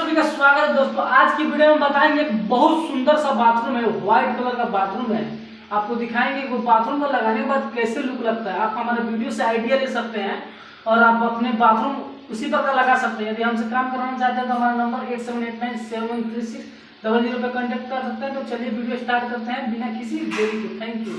सभी का स्वागत है दोस्तों। आज की वीडियो में बताएंगे एक बहुत सुंदर सा बाथरूम है, व्हाइट कलर का बाथरूम है। आपको दिखाएंगे कि वो बाथरूम को लगाने के बाद कैसे लुक लगता है। आप हमारे वीडियो से आइडिया ले सकते हैं और आप अपने बाथरूम उसी प्रकार लगा सकते हैं। यदि हमसे काम कराना चाहते हैं तो हमारा नंबर 8789713600 पे कॉन्टेक्ट कर सकते हैं। तो चलिए वीडियो स्टार्ट करते हैं बिना किसी देरी के। Thank you.